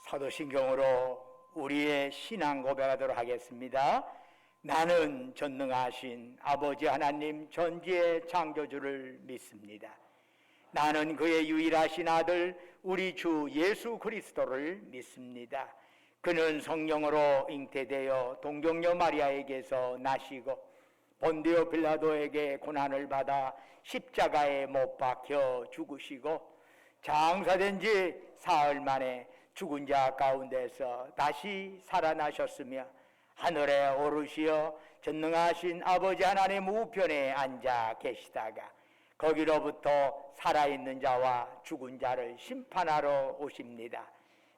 사도신경으로 우리의 신앙 고백하도록 하겠습니다. 나는 전능하신 아버지 하나님 전지의 창조주를 믿습니다. 나는 그의 유일하신 아들 우리 주 예수 그리스도를 믿습니다. 그는 성령으로 잉태되어 동정녀 마리아에게서 나시고 본디오 빌라도에게 고난을 받아 십자가에 못 박혀 죽으시고 장사된 지 사흘 만에 죽은 자 가운데서 다시 살아나셨으며 하늘에 오르시어 전능하신 아버지 하나님 우편에 앉아 계시다가 거기로부터 살아있는 자와 죽은 자를 심판하러 오십니다.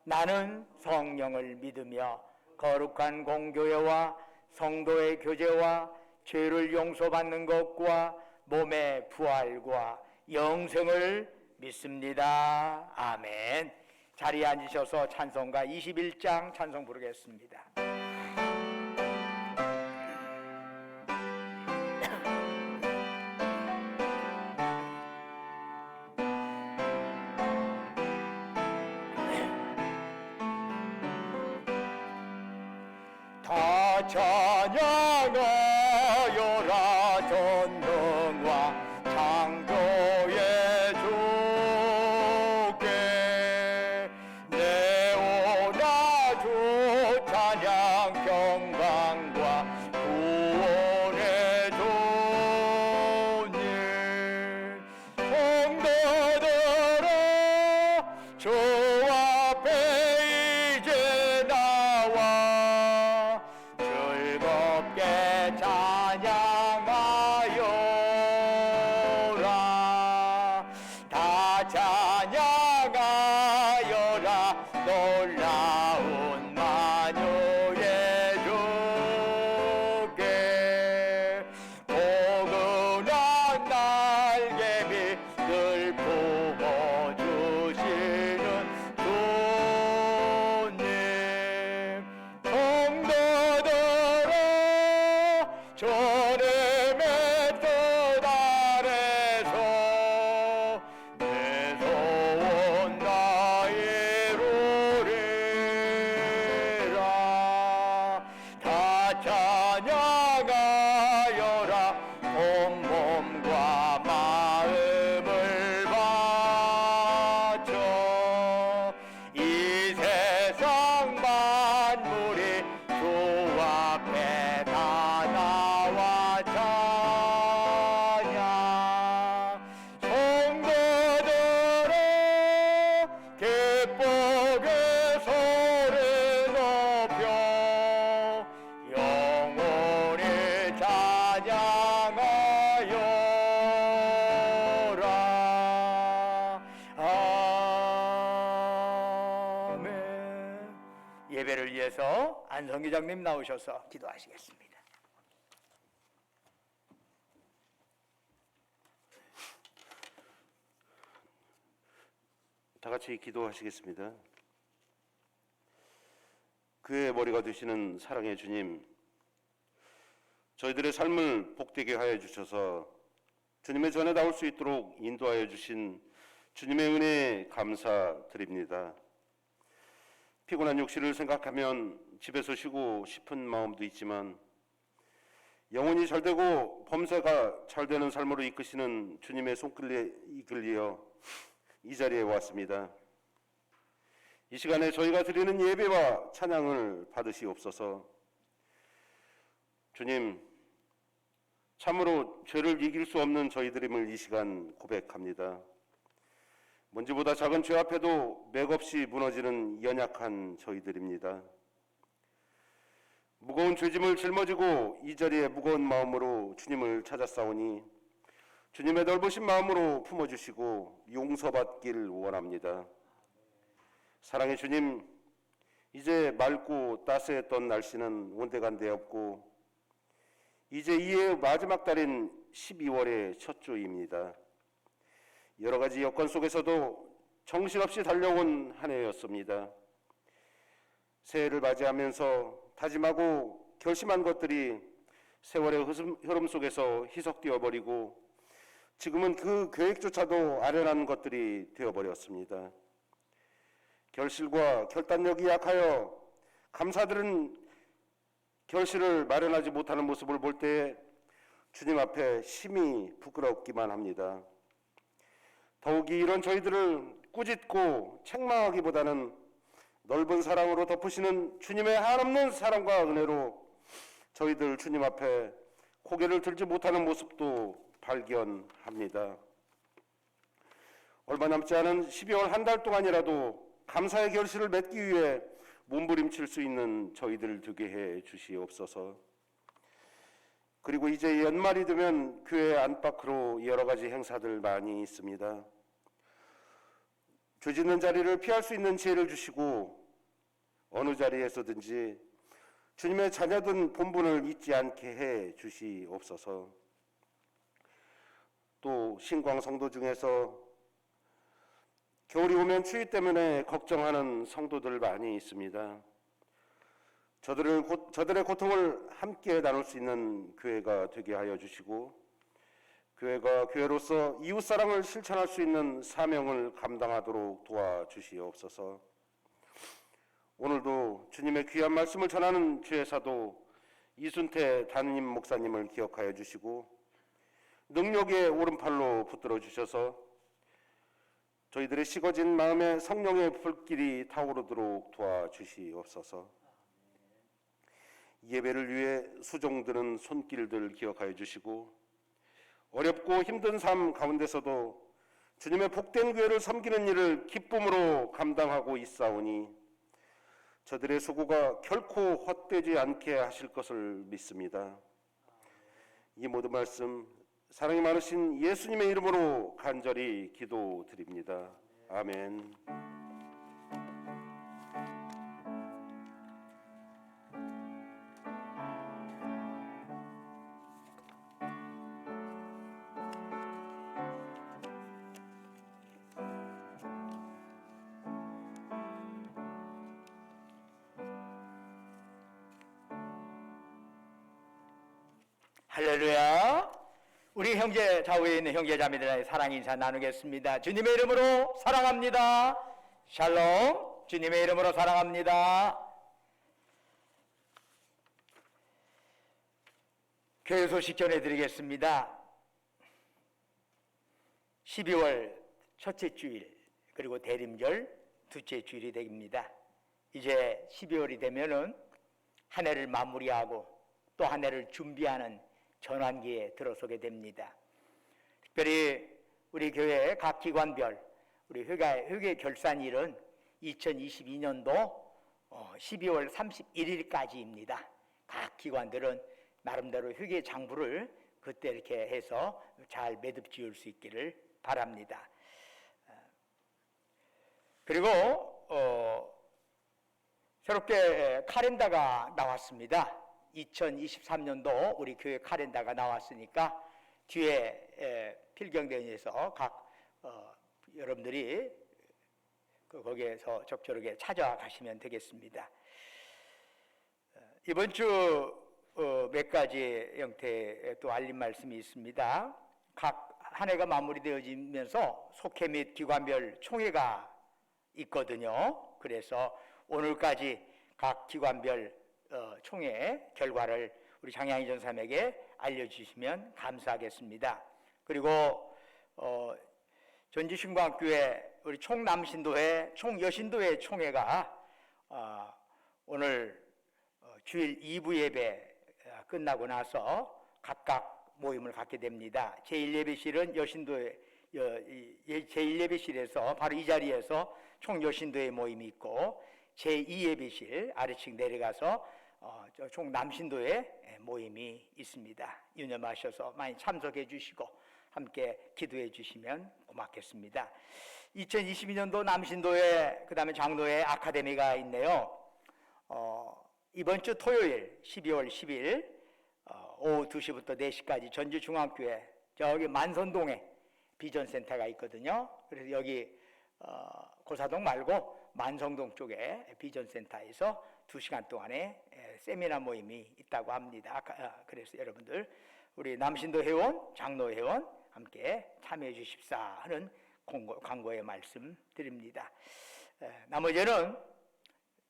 나는 성령을 믿으며 거룩한 공교회와 성도의 교제와 죄를 용서받는 것과 몸의 부활과 영생을 믿습니다. 아멘. 자리에 앉으셔서 찬송가 21장 찬송 부르겠습니다. 다 찬양하여라 전능과 창조의 주께 내오라 주 찬양 평강과 구원의 주님 성도들아 주 앞에 이제 나와 즐겁게 찬양하여라 다 찬양하여라 놀라운 만유의 주께 포근한 날개미 늘 품어주시는 주님 성도들아 주님의 뜻 아래서 내 소원 다 이루리라 다 찬양하여라 온몸과 마음을 바쳐 이 세상 만물이 주 앞에 다 나와 찬양 성도들아 기쁘게 소리 높여 영원히 찬양하여라 아멘. 예배를 위해서 안성기장님 나오셔서 기도하시겠습니다. 다 같이 기도하시겠습니다. 그의 머리가 되시는 사랑의 주님, 저희들의 삶을 복되게 하여 주셔서 주님의 전에 나올 수 있도록 인도하여 주신 주님의 은혜에 감사드립니다. 피곤한 육신을 생각하면 집에서 쉬고 싶은 마음도 있지만 영혼이 잘되고 범사가 잘되는 삶으로 이끄시는 주님의 손길에 이끌려 이 자리에 왔습니다. 이 시간에 저희가 드리는 예배와 찬양을 받으시옵소서. 주님, 참으로 죄를 이길 수 없는 저희들임을 이 시간 고백합니다. 먼지보다 작은 죄 앞에도 맥없이 무너지는 연약한 저희들입니다. 무거운 죄짐을 짊어지고 이 자리에 무거운 마음으로 주님을 찾아싸우니 주님의 넓으신 마음으로 품어주시고 용서받길 원합니다. 사랑의 주님, 이제 맑고 따스했던 날씨는 온데간데 없고 이제 이해의 마지막 달인 12월의 첫 주입니다. 여러 가지 여건 속에서도 정신없이 달려온 한 해였습니다. 새해를 맞이하면서 다짐하고 결심한 것들이 세월의 흐름 속에서 희석되어 버리고 지금은 그 계획조차도 아련한 것들이 되어버렸습니다. 결실과 결단력이 약하여 감사들은 결실을 마련하지 못하는 모습을 볼 때 주님 앞에 심히 부끄럽기만 합니다. 더욱이 이런 저희들을 꾸짖고 책망하기보다는 넓은 사랑으로 덮으시는 주님의 한없는 사랑과 은혜로 저희들 주님 앞에 고개를 들지 못하는 모습도 발견합니다. 얼마 남지 않은 12월 한 달 동안이라도 감사의 결실을 맺기 위해 몸부림칠 수 있는 저희들 되게 해 주시옵소서. 그리고 이제 연말이 되면 교회 안팎으로 여러 가지 행사들 많이 있습니다. 죄 짓는 자리를 피할 수 있는 지혜를 주시고 어느 자리에서든지 주님의 자녀된 본분을 잊지 않게 해 주시옵소서. 또 신광 성도 중에서 겨울이 오면 추위 때문에 걱정하는 성도들 많이 있습니다. 저들의 고통을 함께 나눌 수 있는 교회가 되게 하여 주시고 교회가 교회로서 이웃사랑을 실천할 수 있는 사명을 감당하도록 도와주시옵소서. 오늘도 주님의 귀한 말씀을 전하는 주의 사도 이순태 담임 목사님을 기억하여 주시고 능력의 오른팔로 붙들어 주셔서 저희들의 식어진 마음에 성령의 불길이 타오르도록 도와주시옵소서. 예배를 위해 수종드는 손길들 기억하여 주시고 어렵고 힘든 삶 가운데서도 주님의 복된 교회를 섬기는 일을 기쁨으로 감당하고 있사오니 저들의 수고가 결코 헛되지 않게 하실 것을 믿습니다. 이 모든 말씀 사랑이 많으신 예수님의 이름으로 간절히 기도드립니다. 아멘. 할렐루야. 우리 형제 좌우에 있는 형제 자매들의 사랑 인사 나누겠습니다. 주님의 이름으로 사랑합니다. 샬롬. 주님의 이름으로 사랑합니다. 교회 소식 전해드리겠습니다. 12월 첫째 주일 그리고 대림절 둘째 주일이 됩니다. 이제 12월이 되면은 한 해를 마무리하고 또 한 해를 준비하는 전환기에 들어서게 됩니다. 특별히 우리 교회 각 기관별 우리 회계 결산일은 2022년도 12월 31일까지입니다. 각 기관들은 나름대로 회계 장부를 그때 이렇게 해서 잘 매듭 지을 수 있기를 바랍니다. 그리고 새롭게 카렌다가 나왔습니다. 2023년도 우리 교회 카렌다가 나왔으니까 뒤에 필경대원에서 각 여러분들이 거기에서 적절하게 찾아가시면 되겠습니다. 이번 주 몇 가지 형태의 또 알림 말씀이 있습니다. 각 한 해가 마무리되어지면서 속회 및 기관별 총회가 있거든요. 그래서 오늘까지 각 기관별 총회 결과를 우리 장양희 전사님에게 알려주시면 감사하겠습니다. 그리고 전주신광교회 우리 총남신도회, 총여신도회 총회가 오늘 주일 2부 예배 끝나고 나서 각각 모임을 갖게 됩니다. 제1예배실은 여신도회 제1예배실에서 바로 이 자리에서 총여신도회 모임이 있고 제2예배실 아래층 내려가서 총남신도회 모임이 있습니다. 유념하셔서 많이 참석해 주시고 함께 기도해 주시면 고맙겠습니다. 2022년도 남신도회 그다음에 장로회 아카데미가 있네요. 이번 주 토요일 12월 10일 오후 2시부터 4시까지 전주중앙교회 저기 만선동에 비전센터가 있거든요. 그래서 여기 고사동 말고 만성동 쪽에 비전센터에서 2시간 동안에 세미나 모임이 있다고 합니다. 그래서 여러분들 우리 남신도 회원, 장로 회원 함께 참여해 주십사 하는 광고의 말씀 드립니다. 나머지는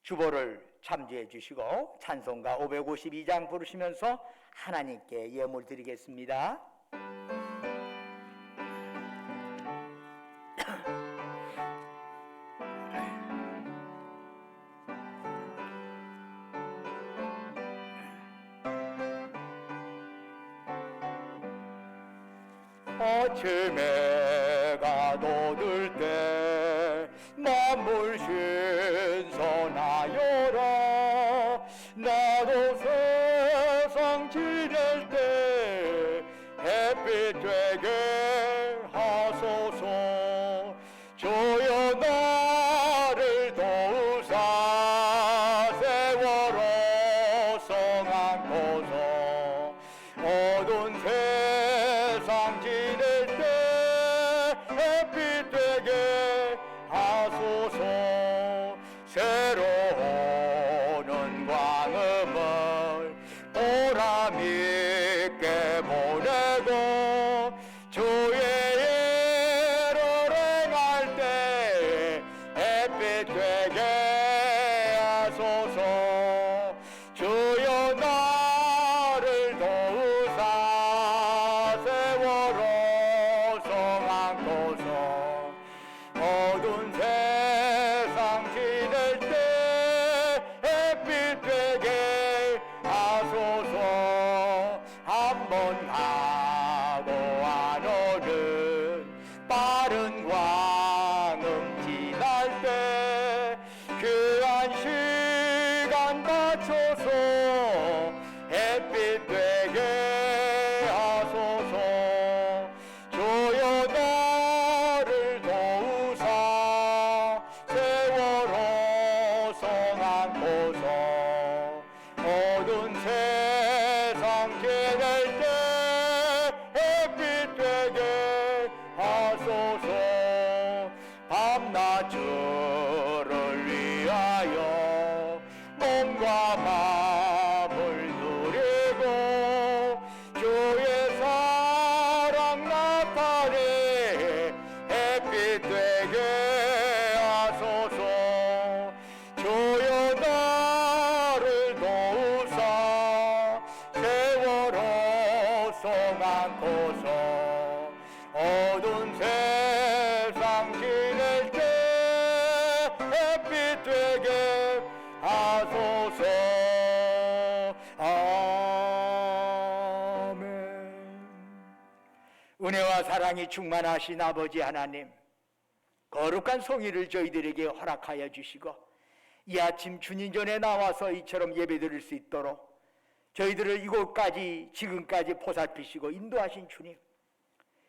주보를 참조해 주시고 찬송가 552장 부르시면서 하나님께 예물 드리겠습니다. 아침에 가둬들 때 만물 신선하여라. 나도 세상 지낼 때 햇빛 되게 하소서. 주여 나를 도우사 세월호 성안고서. 어두운 세상 지낼 때 햇빛 되게 하소서. 새로운 광음을 보람 있게 보내고 주의 예를 행할 때 햇빛 되게 하소서. 주여 나를 도우사 세월호 성안고서. 어두운 세상 지낼 때 햇빛 되게 하소서. 한 번 가고 안 오는 빠른 광음 지날 때 귀한 시간 맞춰서 햇빛 되게 하소서. 주여 나를 도우사 세월호 성안고서. 어두운 세상 지낼 때 햇빛 되게 하소서. 밤낮 주를 위하여 몸과 마음을 누리고 주의 사랑 나타내 햇빛 되게 하소서. 주여 나를 도우사 세월호 성안고서. 어두운 세상 지낼 때 햇빛 되게 하소서. 아멘. 은혜와 사랑이 충만하신 아버지 하나님, 거룩한 성의를 저희들에게 허락하여 주시고 이 아침 주님 전에 나와서 이처럼 예배드릴 수 있도록 저희들을 이곳까지 지금까지 보살피시고 인도하신 주님,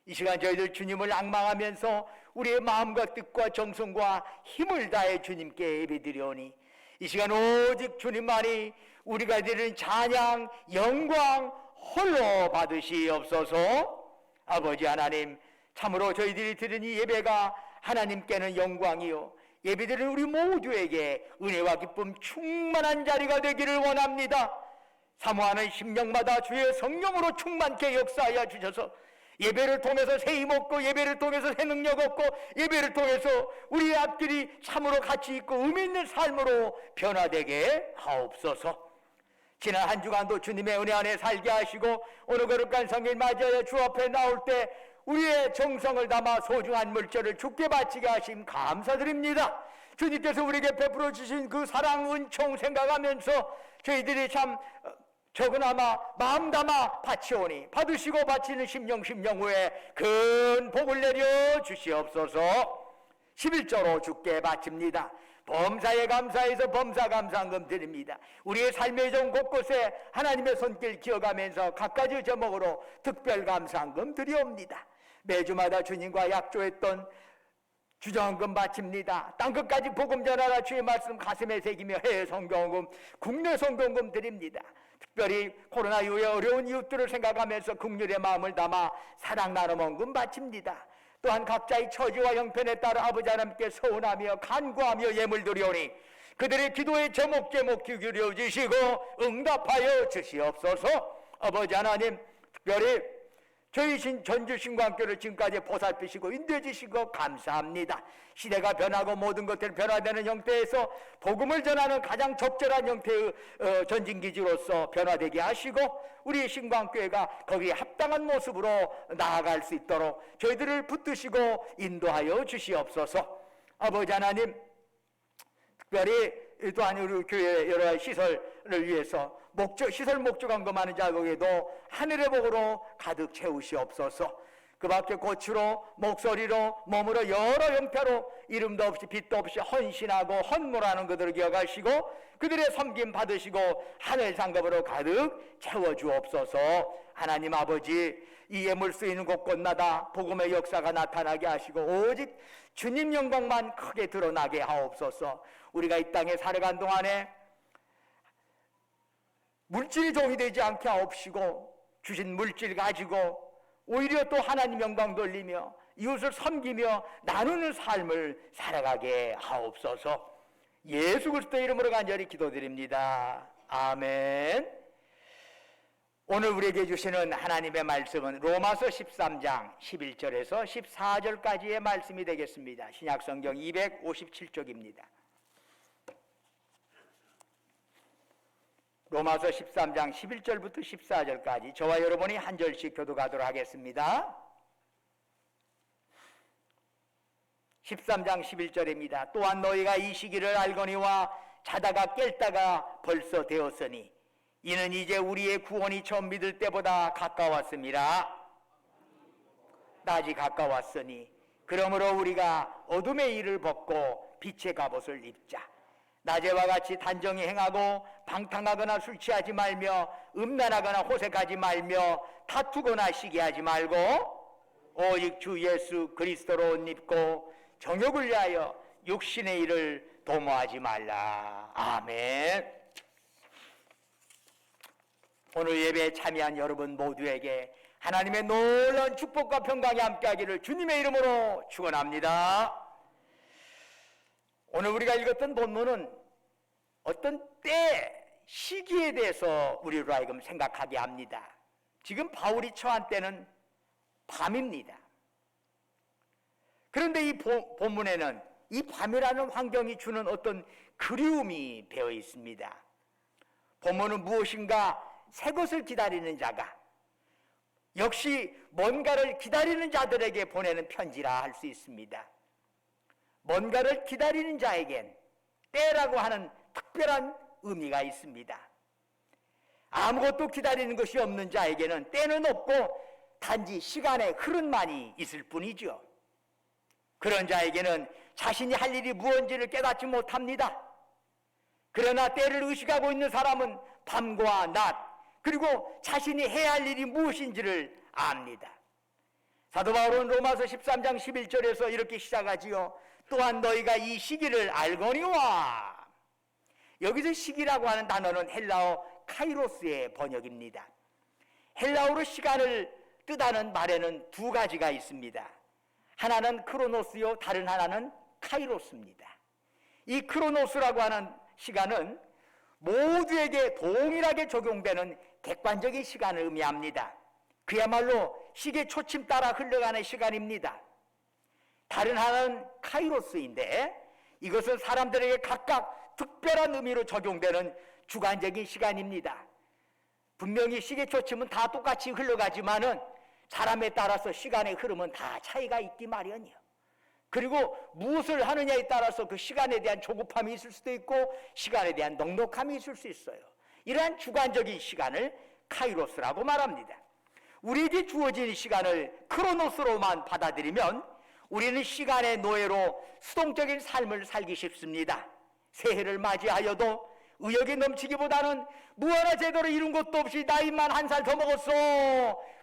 이 시간 저희들 주님을 앙망하면서 우리의 마음과 뜻과 정성과 힘을 다해 주님께 예배드리오니 이 시간 오직 주님만이 우리가 드리는 찬양, 영광 홀로 받으시옵소서. 아버지 하나님, 참으로 저희들이 드리는 이 예배가 하나님께는 영광이요 예배드리는 우리 모두에게 은혜와 기쁨 충만한 자리가 되기를 원합니다. 사모하는 심령마다 주의 성령으로 충만케 역사하여 주셔서 예배를 통해서 새 힘 얻고 예배를 통해서 새 능력 얻고 예배를 통해서 우리의 앞길이 참으로 가치 있고 의미 있는 삶으로 변화되게 하옵소서. 지난 한 주간도 주님의 은혜 안에 살게 하시고 오늘 거룩한 성일 맞이하여 주 앞에 나올 때 우리의 정성을 담아 소중한 물질을 주께 바치게 하심 감사드립니다. 주님께서 우리에게 베풀어 주신 그 사랑 은총 생각하면서 저희들이 참 적으나마 마음 담아 바치오니 받으시고 바치는 심령 후에 큰 복을 내려 주시옵소서. 11조로 주께 바칩니다. 범사에 감사해서 범사 감사한금 드립니다. 우리의 삶의 종 곳곳에 하나님의 손길 기억하면서 각가지 제목으로 특별 감사한금 드리옵니다. 매주마다 주님과 약조했던 주정금 바칩니다. 땅끝까지 복음 전하라 주의 말씀 가슴에 새기며 해외 성경금, 국내 성경금 드립니다. 특별히 코로나 이후에 어려운 이웃들을 생각하면서 긍휼의 마음을 담아 사랑 나눔 헌금 바칩니다. 또한 각자의 처지와 형편에 따라 아버지 하나님께 서운하며 간구하며 예물 드리오니 그들의 기도에 제목 귀 기울여 주시고 응답하여 주시옵소서. 아버지 하나님, 특별히 저희 전주 신광교를 지금까지 보살피시고 인도해 주시고 감사합니다. 시대가 변하고 모든 것들이 변화되는 형태에서 복음을 전하는 가장 적절한 형태의 전진기지로서 변화되게 하시고 우리 신광교회가 거기에 합당한 모습으로 나아갈 수 있도록 저희들을 붙드시고 인도하여 주시옵소서. 아버지 하나님, 특별히 또한 우리 교회 여러 시설을 위해서 시설 목적한 것 많은 자국에도 하늘의 복으로 가득 채우시옵소서. 그 밖에 고추로 목소리로 몸으로 여러 형태로 이름도 없이 빛도 없이 헌신하고 헌물하는 그들을 기억하시고 그들의 섬김 받으시고 하늘 상급으로 가득 채워주옵소서. 하나님 아버지, 이 예물 쓰이는 곳곳마다 복음의 역사가 나타나게 하시고 오직 주님 영광만 크게 드러나게 하옵소서. 우리가 이 땅에 살아간 동안에 물질이 종이 되지 않게 하옵시고 주신 물질 가지고 오히려 또 하나님 영광 돌리며 이웃을 섬기며 나누는 삶을 살아가게 하옵소서. 예수 그리스도의 이름으로 간절히 기도드립니다. 아멘. 오늘 우리에게 주시는 하나님의 말씀은 로마서 13장 11절에서 14절까지의 말씀이 되겠습니다. 신약성경 257쪽입니다. 로마서 13장 11절부터 14절까지 저와 여러분이 한 절씩 교독하도록 하겠습니다. 13장 11절입니다. 또한 너희가 이 시기를 알거니와 자다가 깰다가 벌써 되었으니 이는 이제 우리의 구원이 처음 믿을 때보다 가까웠습니다. 낮이 가까웠으니 그러므로 우리가 어둠의 일을 벗고 빛의 갑옷을 입자. 낮에와 같이 단정히 행하고 방탕하거나 술 취하지 말며 음란하거나 호색하지 말며 다투거나 시기하지 말고 오직 주 예수 그리스도로 옷 입고 정욕을 위하여 육신의 일을 도모하지 말라. 아멘. 오늘 예배에 참여한 여러분 모두에게 하나님의 놀라운 축복과 평강이 함께하기를 주님의 이름으로 축원합니다. 오늘 우리가 읽었던 본문은 어떤 때, 시기에 대해서 우리로 하여금 생각하게 합니다. 지금 바울이 처한 때는 밤입니다. 그런데 이 본문에는 이 밤이라는 환경이 주는 어떤 그리움이 배어 있습니다. 본문은 무엇인가 새 것을 기다리는 자가 역시 뭔가를 기다리는 자들에게 보내는 편지라 할 수 있습니다. 뭔가를 기다리는 자에겐 때라고 하는 특별한 의미가 있습니다. 아무것도 기다리는 것이 없는 자에게는 때는 없고 단지 시간의 흐름만이 있을 뿐이죠. 그런 자에게는 자신이 할 일이 무엇인지를 깨닫지 못합니다. 그러나 때를 의식하고 있는 사람은 밤과 낮 그리고 자신이 해야 할 일이 무엇인지를 압니다. 사도 바울은 로마서 13장 11절에서 이렇게 시작하지요. 또한 너희가 이 시기를 알거니와. 여기서 시기라고 하는 단어는 헬라어 카이로스의 번역입니다. 헬라어로 시간을 뜻하는 말에는 두 가지가 있습니다. 하나는 크로노스요, 다른 하나는 카이로스입니다. 이 크로노스라고 하는 시간은 모두에게 동일하게 적용되는 객관적인 시간을 의미합니다. 그야말로 시계 초침 따라 흘러가는 시간입니다. 다른 하나는 카이로스인데 이것은 사람들에게 각각 특별한 의미로 적용되는 주관적인 시간입니다. 분명히 시계 초침은 다 똑같이 흘러가지만은 사람에 따라서 시간의 흐름은 다 차이가 있기 마련이요. 그리고 무엇을 하느냐에 따라서 그 시간에 대한 조급함이 있을 수도 있고 시간에 대한 넉넉함이 있을 수 있어요. 이러한 주관적인 시간을 카이로스라고 말합니다. 우리에게 주어진 시간을 크로노스로만 받아들이면 우리는 시간의 노예로 수동적인 삶을 살기 쉽습니다. 새해를 맞이하여도 의욕이 넘치기보다는 무언가 제대로 이룬 것도 없이 나이만 한 살 더 먹었어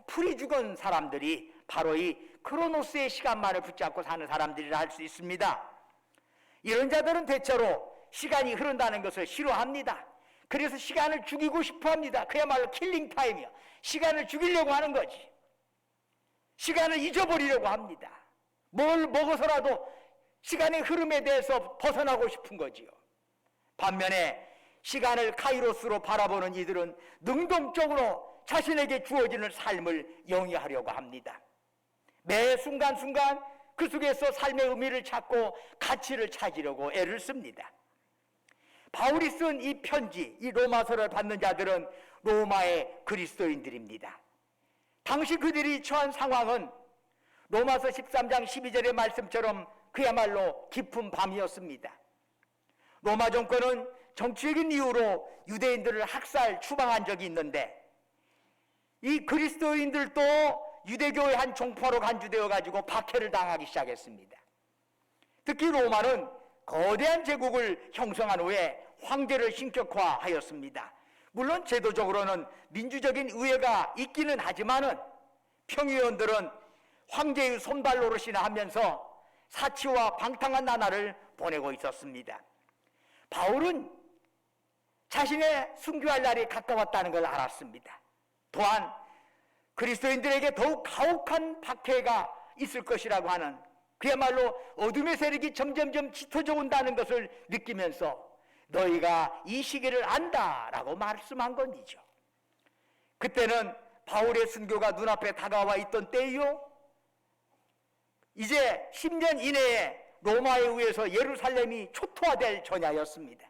풀이 죽은 사람들이 바로 이 크로노스의 시간만을 붙잡고 사는 사람들이라 할 수 있습니다. 이런 자들은 대체로 시간이 흐른다는 것을 싫어합니다. 그래서 시간을 죽이고 싶어합니다. 그야말로 킬링타임이요. 시간을 죽이려고 하는 거지. 시간을 잊어버리려고 합니다. 뭘 먹어서라도 시간의 흐름에 대해서 벗어나고 싶은 거지요. 반면에 시간을 카이로스로 바라보는 이들은 능동적으로 자신에게 주어지는 삶을 영위하려고 합니다. 매 순간순간 그 속에서 삶의 의미를 찾고 가치를 찾으려고 애를 씁니다. 바울이 쓴 이 편지, 이 로마서를 받는 자들은 로마의 그리스도인들입니다. 당시 그들이 처한 상황은 로마서 13장 12절의 말씀처럼 그야말로 깊은 밤이었습니다. 로마 정권은 정치적인 이유로 유대인들을 학살, 추방한 적이 있는데 이 그리스도인들도 유대교의 한 종파로 간주되어 가지고 박해를 당하기 시작했습니다. 특히 로마는 거대한 제국을 형성한 후에 황제를 신격화하였습니다. 물론 제도적으로는 민주적인 의회가 있기는 하지만은 평의원들은 황제의 손발 노릇이나 하면서 사치와 방탕한 나날을 보내고 있었습니다. 바울은 자신의 순교할 날이 가까웠다는 걸 알았습니다. 또한 그리스도인들에게 더욱 가혹한 박해가 있을 것이라고 하는 그야말로 어둠의 세력이 점점점 짙어져 온다는 것을 느끼면서 너희가 이 시기를 안다라고 말씀한 것이죠. 그때는 바울의 순교가 눈앞에 다가와 있던 때이요, 이제 10년 이내에 로마에 의해서 예루살렘이 초토화될 전야였습니다.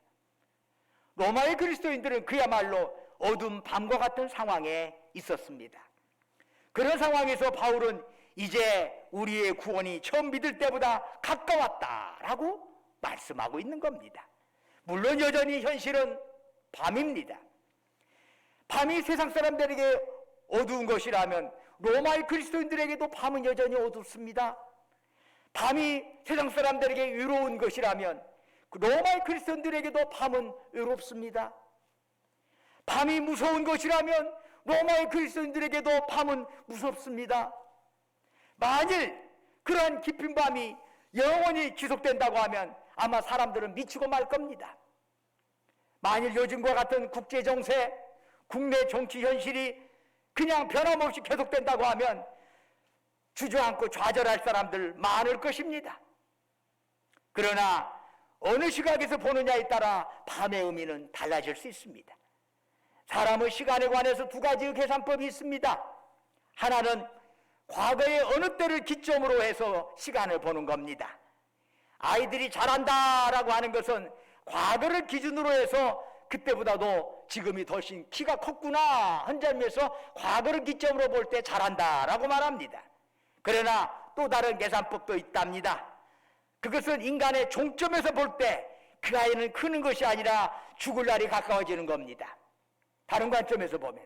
로마의 그리스도인들은 그야말로 어두운 밤과 같은 상황에 있었습니다. 그런 상황에서 바울은 이제 우리의 구원이 처음 믿을 때보다 가까웠다라고 말씀하고 있는 겁니다. 물론 여전히 현실은 밤입니다. 밤이 세상 사람들에게 어두운 것이라면 로마의 그리스도인들에게도 밤은 여전히 어둡습니다. 밤이 세상 사람들에게 외로운 것이라면 로마의 그리스도인들에게도 밤은 외롭습니다. 밤이 무서운 것이라면 로마의 그리스도인들에게도 밤은 무섭습니다. 만일 그러한 깊은 밤이 영원히 지속된다고 하면 아마 사람들은 미치고 말 겁니다. 만일 요즘과 같은 국제 정세, 국내 정치 현실이 그냥 변함없이 계속된다고 하면 주저앉고 좌절할 사람들 많을 것입니다. 그러나 어느 시각에서 보느냐에 따라 밤의 의미는 달라질 수 있습니다. 사람의 시간에 관해서 두 가지의 계산법이 있습니다. 하나는 과거의 어느 때를 기점으로 해서 시간을 보는 겁니다. 아이들이 잘한다라고 하는 것은 과거를 기준으로 해서 그때보다도 지금이 훨씬 키가 컸구나 한 점에서 과거를 기점으로 볼 때 잘한다라고 말합니다. 그러나 또 다른 계산법도 있답니다. 그것은 인간의 종점에서 볼 때 그 아이는 크는 것이 아니라 죽을 날이 가까워지는 겁니다. 다른 관점에서 보면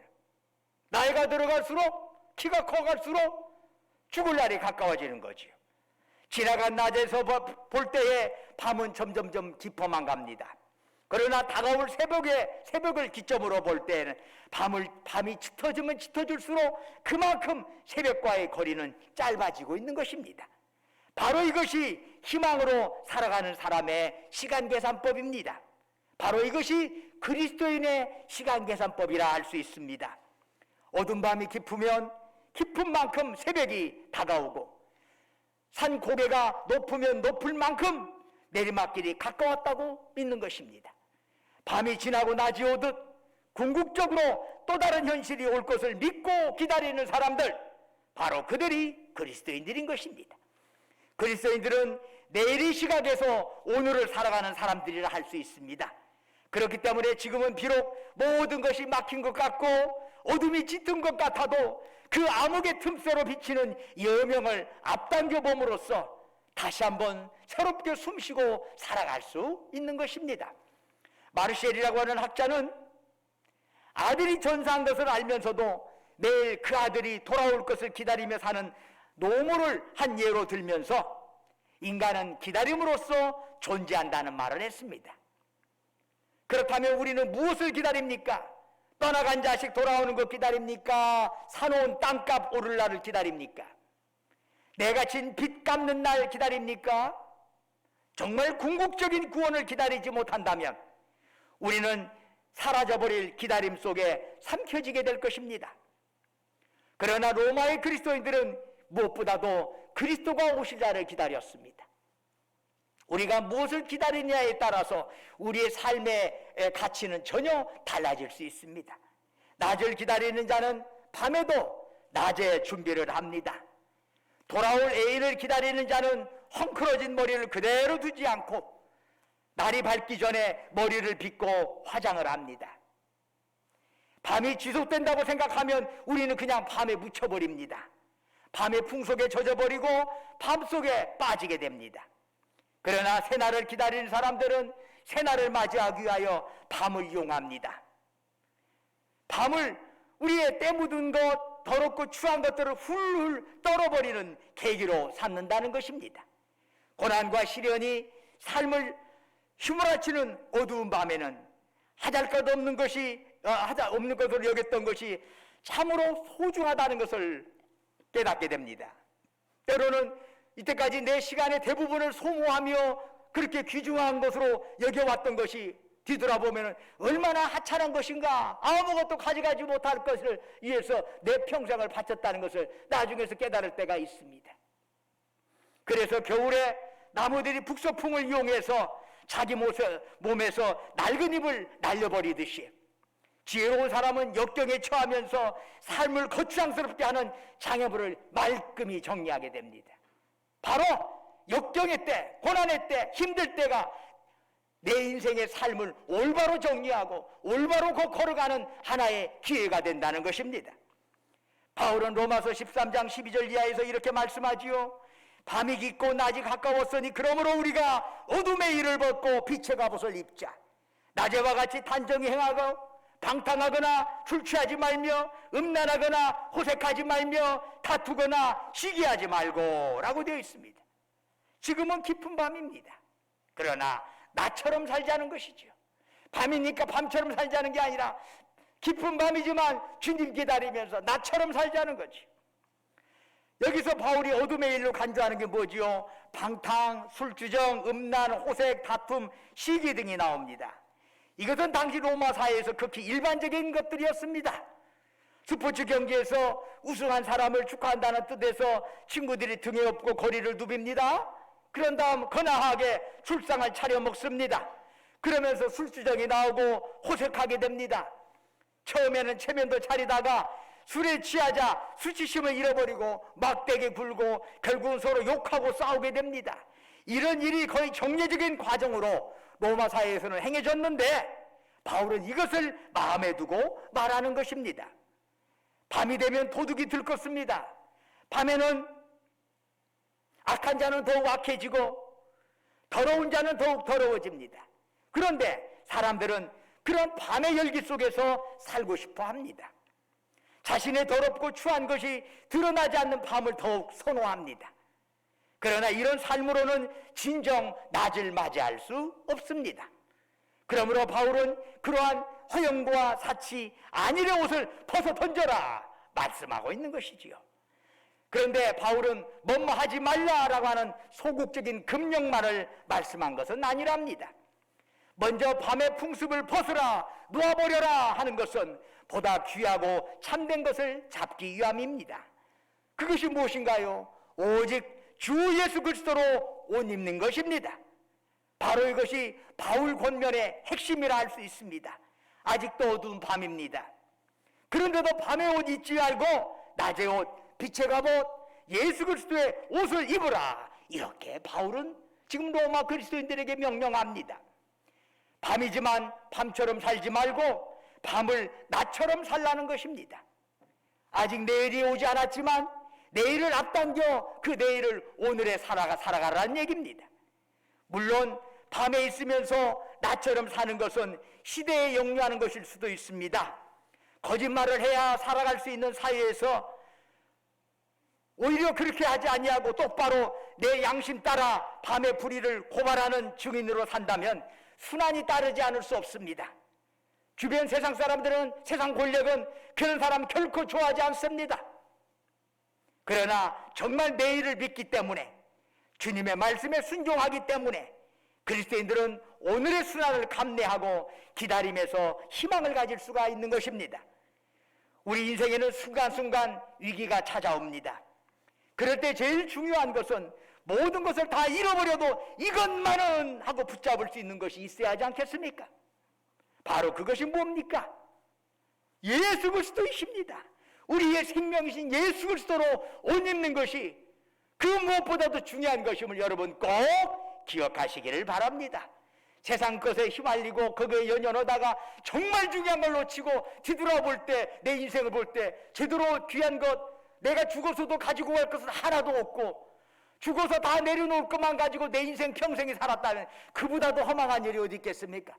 나이가 들어갈수록 키가 커갈수록 죽을 날이 가까워지는 거지요. 지나간 낮에서 볼 때에 밤은 점점점 깊어만 갑니다. 그러나 다가올 새벽을 기점으로 볼 때는 밤이 짙어지면 짙어질수록 그만큼 새벽과의 거리는 짧아지고 있는 것입니다. 바로 이것이 희망으로 살아가는 사람의 시간 계산법입니다. 바로 이것이 그리스도인의 시간 계산법이라 할 수 있습니다. 어두운 밤이 깊으면 깊은 만큼 새벽이 다가오고 산 고개가 높으면 높을 만큼 내리막길이 가까웠다고 믿는 것입니다. 밤이 지나고 낮이 오듯 궁극적으로 또 다른 현실이 올 것을 믿고 기다리는 사람들, 바로 그들이 그리스도인들인 것입니다. 그리스도인들은 내일의 시각에서 오늘을 살아가는 사람들이라 할 수 있습니다. 그렇기 때문에 지금은 비록 모든 것이 막힌 것 같고 어둠이 짙은 것 같아도 그 암흑의 틈새로 비치는 여명을 앞당겨 봄으로써 다시 한번 새롭게 숨쉬고 살아갈 수 있는 것입니다. 마르셀이라고 하는 학자는 아들이 전사한 것을 알면서도 내일 그 아들이 돌아올 것을 기다리며 사는 노모를 한 예로 들면서 인간은 기다림으로써 존재한다는 말을 했습니다. 그렇다면 우리는 무엇을 기다립니까? 떠나간 자식 돌아오는 것 기다립니까? 사놓은 땅값 오를 날을 기다립니까? 내가 진 빚 갚는 날 기다립니까? 정말 궁극적인 구원을 기다리지 못한다면 우리는 사라져버릴 기다림 속에 삼켜지게 될 것입니다. 그러나 로마의 그리스도인들은 무엇보다도 그리스도가 오실 날을 기다렸습니다. 우리가 무엇을 기다리냐에 따라서 우리의 삶의 가치는 전혀 달라질 수 있습니다. 낮을 기다리는 자는 밤에도 낮에 준비를 합니다. 돌아올 애인을 기다리는 자는 헝클어진 머리를 그대로 두지 않고 날이 밝기 전에 머리를 빗고 화장을 합니다. 밤이 지속된다고 생각하면 우리는 그냥 밤에 묻혀버립니다. 밤의 풍속에 젖어버리고 밤속에 빠지게 됩니다. 그러나 새날을 기다리는 사람들은 새날을 맞이하기 위하여 밤을 이용합니다. 밤을 우리의 때 묻은 것, 더럽고 추한 것들을 훌훌 떨어버리는 계기로 삼는다는 것입니다. 고난과 시련이 삶을 휘몰아치는 어두운 밤에는 없는 것을 여겼던 것이 참으로 소중하다는 것을 깨닫게 됩니다. 때로는 이때까지 내 시간의 대부분을 소모하며 그렇게 귀중한 것으로 여겨왔던 것이 뒤돌아보면 얼마나 하찮은 것인가, 아무것도 가져가지 못할 것을 위해서 내 평생을 바쳤다는 것을 나중에서 깨달을 때가 있습니다. 그래서 겨울에 나무들이 북서풍을 이용해서 자기 몸에서 낡은 잎을 날려버리듯이 지혜로운 사람은 역경에 처하면서 삶을 거추장스럽게 하는 장애물을 말끔히 정리하게 됩니다. 바로 역경의 때, 고난의 때, 힘들 때가 내 인생의 삶을 올바로 정리하고 올바로 걸어가는 하나의 기회가 된다는 것입니다. 바울은 로마서 13장 12절 이하에서 이렇게 말씀하지요. 밤이 깊고 낮이 가까웠으니 그러므로 우리가 어둠의 일을 벗고 빛의 갑옷을 입자. 낮에와 같이 단정히 행하고 방탕하거나 술 취하지 말며 음란하거나 호색하지 말며 다투거나 시기하지 말고 라고 되어 있습니다. 지금은 깊은 밤입니다. 그러나 낮처럼 살자는 것이죠. 밤이니까 밤처럼 살자는 게 아니라 깊은 밤이지만 주님 기다리면서 낮처럼 살자는 거지. 여기서 바울이 어둠의 일로 간주하는 게 뭐지요? 방탕, 술주정, 음란, 호색, 다툼, 시기 등이 나옵니다. 이것은 당시 로마 사회에서 극히 일반적인 것들이었습니다. 스포츠 경기에서 우승한 사람을 축하한다는 뜻에서 친구들이 등에 업고 거리를 누빕니다. 그런 다음 거나하게 술상을 차려 먹습니다. 그러면서 술주정이 나오고 호색하게 됩니다. 처음에는 체면도 차리다가 술에 취하자 수치심을 잃어버리고 막대기 굴고 결국은 서로 욕하고 싸우게 됩니다. 이런 일이 거의 정례적인 과정으로 로마 사회에서는 행해졌는데 바울은 이것을 마음에 두고 말하는 것입니다. 밤이 되면 도둑이 들끓습니다. 밤에는 악한 자는 더욱 악해지고 더러운 자는 더욱 더러워집니다. 그런데 사람들은 그런 밤의 열기 속에서 살고 싶어 합니다. 자신의 더럽고 추한 것이 드러나지 않는 밤을 더욱 선호합니다. 그러나 이런 삶으로는 진정 낮을 맞이할 수 없습니다. 그러므로 바울은 그러한 허영과 사치, 안일의 옷을 벗어 던져라 말씀하고 있는 것이지요. 그런데 바울은 뭐뭐 하지 말라라고 하는 소극적인 금령만을 말씀한 것은 아니랍니다. 먼저 밤의 풍습을 벗으라, 놓아버려라 하는 것은 보다 귀하고 참된 것을 잡기 위함입니다. 그것이 무엇인가요? 오직 주 예수 그리스도로 옷 입는 것입니다. 바로 이것이 바울 권면의 핵심이라 할 수 있습니다. 아직도 어두운 밤입니다. 그런데도 밤의 옷 입지 말고 낮의 옷, 빛의 갑옷, 예수 그리스도의 옷을 입으라. 이렇게 바울은 지금 로마 그리스도인들에게 명령합니다. 밤이지만 밤처럼 살지 말고 밤을 낮처럼 살라는 것입니다. 아직 내일이 오지 않았지만 내일을 앞당겨 그 내일을 오늘에 살아가라는 얘기입니다. 물론 밤에 있으면서 낮처럼 사는 것은 시대에 역류하는 것일 수도 있습니다. 거짓말을 해야 살아갈 수 있는 사회에서 오히려 그렇게 하지 아니하고 똑바로 내 양심 따라 밤의 불의를 고발하는 증인으로 산다면 순환이 따르지 않을 수 없습니다. 주변 세상 사람들은, 세상 권력은 그런 사람 결코 좋아하지 않습니다. 그러나 정말 내일을 믿기 때문에, 주님의 말씀에 순종하기 때문에 그리스도인들은 오늘의 순환을 감내하고 기다림에서 희망을 가질 수가 있는 것입니다. 우리 인생에는 순간순간 위기가 찾아옵니다. 그럴 때 제일 중요한 것은 모든 것을 다 잃어버려도 이것만은 하고 붙잡을 수 있는 것이 있어야 하지 않겠습니까? 바로 그것이 뭡니까? 예수 그리스도이십니다. 우리의 생명이신 예수 그리스도로 옷 입는 것이 그 무엇보다도 중요한 것임을 여러분 꼭 기억하시기를 바랍니다. 세상 것에 휘말리고 거기에 연연하다가 정말 중요한 걸 놓치고 뒤돌아볼 때, 내 인생을 볼 때 제대로 귀한 것, 내가 죽어서도 가지고 갈 것은 하나도 없고 죽어서 다 내려놓을 것만 가지고 내 인생 평생이 살았다면 그보다도 허망한 일이 어디 있겠습니까?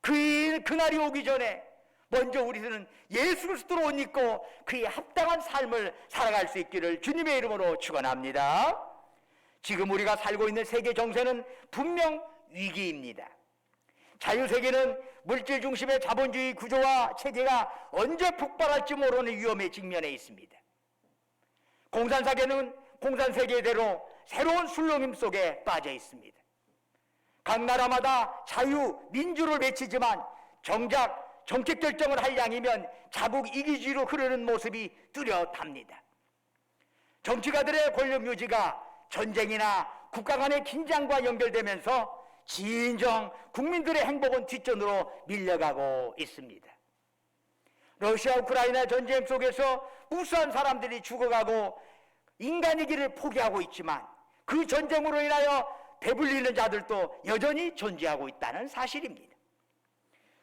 그날이 오기 전에 먼저 우리는 예수 그리스도로 옷 입고 그에 합당한 삶을 살아갈 수 있기를 주님의 이름으로 축원합니다. 지금 우리가 살고 있는 세계 정세는 분명 위기입니다. 자유세계는 물질 중심의 자본주의 구조와 체계가 언제 폭발할지 모르는 위험에 직면해 있습니다. 공산세계대로 새로운 술렁임 속에 빠져 있습니다. 각 나라마다 자유, 민주를 외치지만 정작 정책 결정을 할 양이면 자국 이기주의로 흐르는 모습이 뚜렷합니다. 정치가들의 권력 유지가 전쟁이나 국가 간의 긴장과 연결되면서 진정 국민들의 행복은 뒷전으로 밀려가고 있습니다. 러시아 우크라이나 전쟁 속에서 무수한 사람들이 죽어가고 인간이기를 포기하고 있지만 그 전쟁으로 인하여 배불리는 자들도 여전히 존재하고 있다는 사실입니다.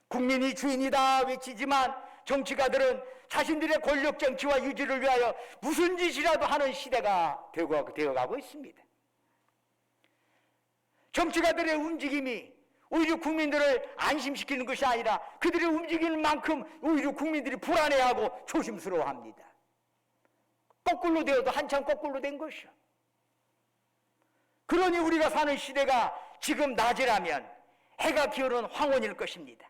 국민이 주인이다 외치지만 정치가들은 자신들의 권력 정치와 유지를 위하여 무슨 짓이라도 하는 시대가 되어가고 있습니다. 정치가들의 움직임이 오히려 국민들을 안심시키는 것이 아니라 그들의 움직이는 만큼 오히려 국민들이 불안해하고 조심스러워합니다. 거꾸로 되어도 한참 거꾸로 된 것이요. 그러니 우리가 사는 시대가 지금 낮이라면 해가 기울은 황혼일 것입니다.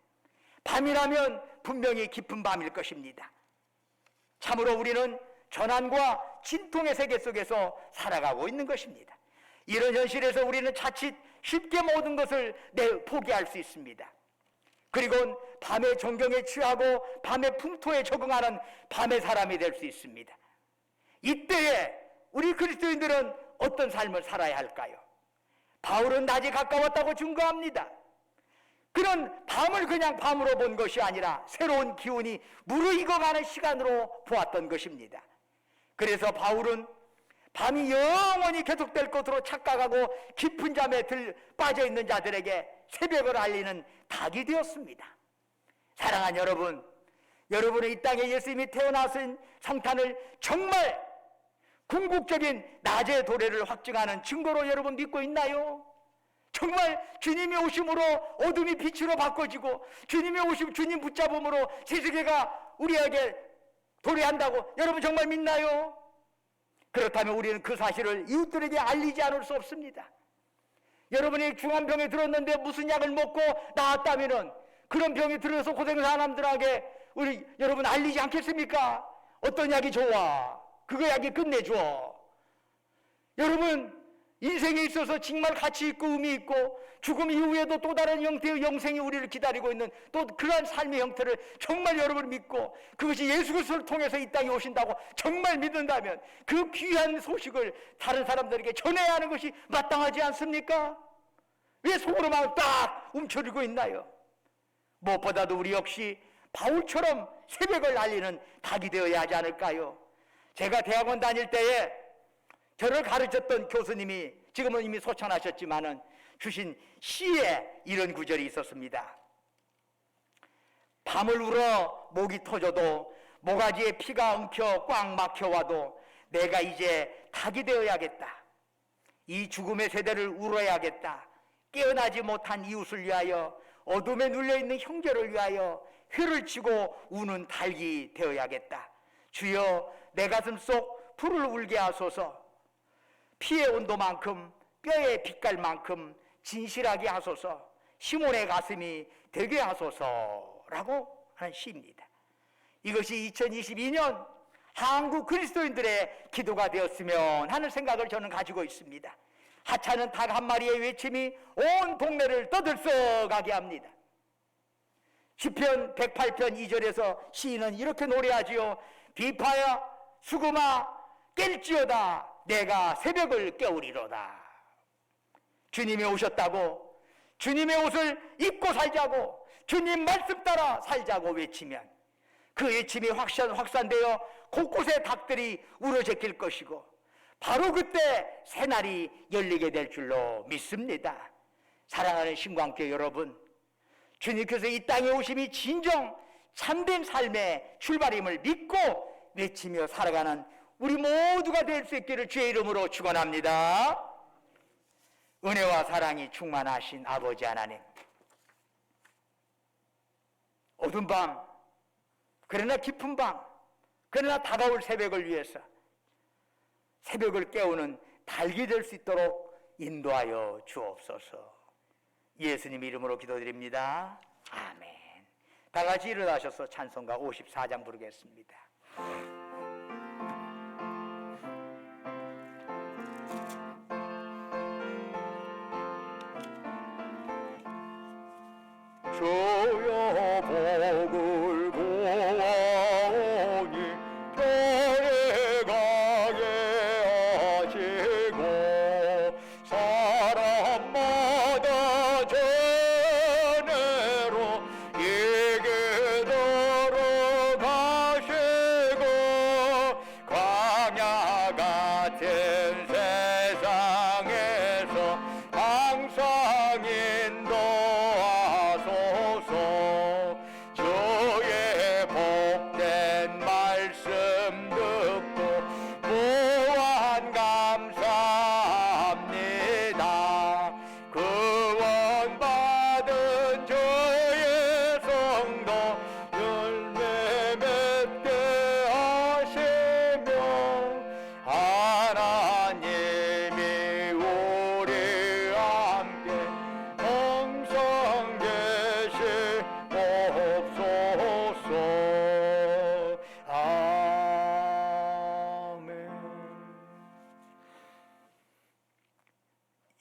밤이라면 분명히 깊은 밤일 것입니다. 참으로 우리는 전환과 진통의 세계 속에서 살아가고 있는 것입니다. 이런 현실에서 우리는 자칫 쉽게 모든 것을 포기할 수 있습니다. 그리고 밤의 정경에 취하고 밤의 풍토에 적응하는 밤의 사람이 될 수 있습니다. 이때에 우리 그리스도인들은 어떤 삶을 살아야 할까요? 바울은 낮이 가까웠다고 증거합니다. 그런 밤을 그냥 밤으로 본 것이 아니라 새로운 기운이 무르익어가는 시간으로 보았던 것입니다. 그래서 바울은 밤이 영원히 계속될 것으로 착각하고 깊은 잠에 빠져있는 자들에게 새벽을 알리는 닭이 되었습니다. 사랑하는 여러분, 여러분의 이 땅에 예수님이 태어나신 성탄을 정말 궁극적인 낮의 도래를 확증하는 증거로 여러분 믿고 있나요? 정말 주님이 오심으로 어둠이 빛으로 바꿔지고 주님이 오심, 주님 붙잡음으로 세계가 우리에게 도래한다고 여러분 정말 믿나요? 그렇다면 우리는 그 사실을 이웃들에게 알리지 않을 수 없습니다. 여러분이 중환병에 들었는데 무슨 약을 먹고 나았다면은 그런 병이 들어서 고생한 사람들에게 여러분 알리지 않겠습니까? 어떤 약이 좋아? 그거 약이 끝내줘. 여러분 인생에 있어서 정말 가치 있고 의미 있고 죽음 이후에도 또 다른 형태의 영생이 우리를 기다리고 있는 또 그러한 삶의 형태를 정말 여러분 믿고 그것이 예수 그리스도를 통해서 이 땅에 오신다고 정말 믿는다면 그 귀한 소식을 다른 사람들에게 전해야 하는 것이 마땅하지 않습니까? 왜 속으로만 딱 움츠리고 있나요? 무엇보다도 우리 역시 바울처럼 새벽을 알리는 닭이 되어야 하지 않을까요? 제가 대학원 다닐 때에 저를 가르쳤던 교수님이 지금은 이미 소천하셨지만은 주신 시에 이런 구절이 있었습니다. 밤을 울어 목이 터져도 모가지에 피가 엉켜 꽉 막혀와도 내가 이제 닭이 되어야겠다. 이 죽음의 세대를 울어야겠다. 깨어나지 못한 이웃을 위하여 어둠에 눌려있는 형제를 위하여 회를 치고 우는 닭이 되어야겠다. 주여 내 가슴 속 불을 울게 하소서. 피의 온도만큼 뼈의 빛깔만큼 진실하게 하소서. 시몬의 가슴이 되게 하소서라고 하는 시입니다. 이것이 2022년 한국 그리스도인들의 기도가 되었으면 하는 생각을 저는 가지고 있습니다. 하찮은 닭 한 마리의 외침이 온 동네를 떠들썩하게 합니다. 시편 108편 2절에서 시인은 이렇게 노래하지요. 비파야 수금아 깰지어다 내가 새벽을 깨우리로다. 주님이 오셨다고 주님의 옷을 입고 살자고 주님 말씀 따라 살자고 외치면 그 외침이 확산되어 곳곳에 닭들이 우러제낄 것이고 바로 그때 새날이 열리게 될 줄로 믿습니다. 사랑하는 신광교회 여러분, 주님께서 이 땅에 오심이 진정 참된 삶의 출발임을 믿고 외치며 살아가는 우리 모두가 될 수 있기를 주의 이름으로 축원합니다. 은혜와 사랑이 충만하신 아버지 하나님, 어두운 밤, 그러나 깊은 밤, 그러나 다가올 새벽을 위해서 새벽을 깨우는 달기 될 수 있도록 인도하여 주옵소서. 예수님 이름으로 기도드립니다. 아멘. 다 같이 일어나셔서 찬송가 54장 부르겠습니다. 주여 복을 보아오니 교회 가게 하시고 사람마다 전해로 이게 들어가시고 광야 같은 세상에서 항상 인도하소서. 주의 복된 말씀 듣고 무한 감사합니다. 구원받은 주의 성도 열매 맺게 하시며 하나님이 우리 함께 항상 계시옵소서. 아멘.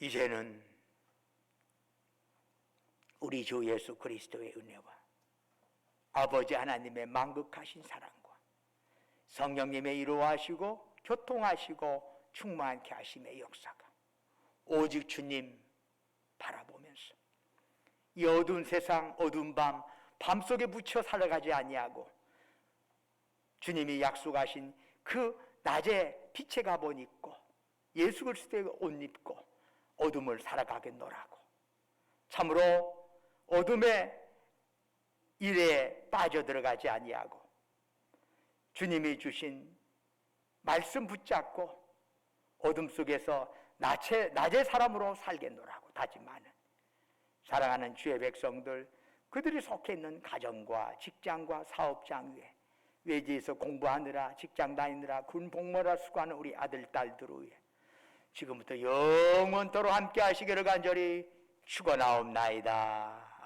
이제는 우리 주 예수 그리스도의 은혜와 아버지 하나님의 만극하신 사랑과 성령님의 이루하시고 교통하시고 충만케 하심의 역사가 오직 주님 바라보면서 이 어두운 세상, 어두운 밤, 밤속에 묻혀 살아가지 아니하고 주님이 약속하신 그 낮에 빛의 갑옷 입고 예수 그리스도의 옷 입고 어둠을 살아가겠노라고, 참으로 어둠의 일에 빠져들어가지 아니하고 주님이 주신 말씀 붙잡고 어둠 속에서 낮의 사람으로 살겠노라고 다짐하는 사랑하는 주의 백성들, 그들이 속해 있는 가정과 직장과 사업장 위에 외지에서 공부하느라 직장 다니느라 군 복무하느라 수고하는 우리 아들 딸들 위해 지금부터 영원토록 함께 하시기를 간절히 축원하옵나이다.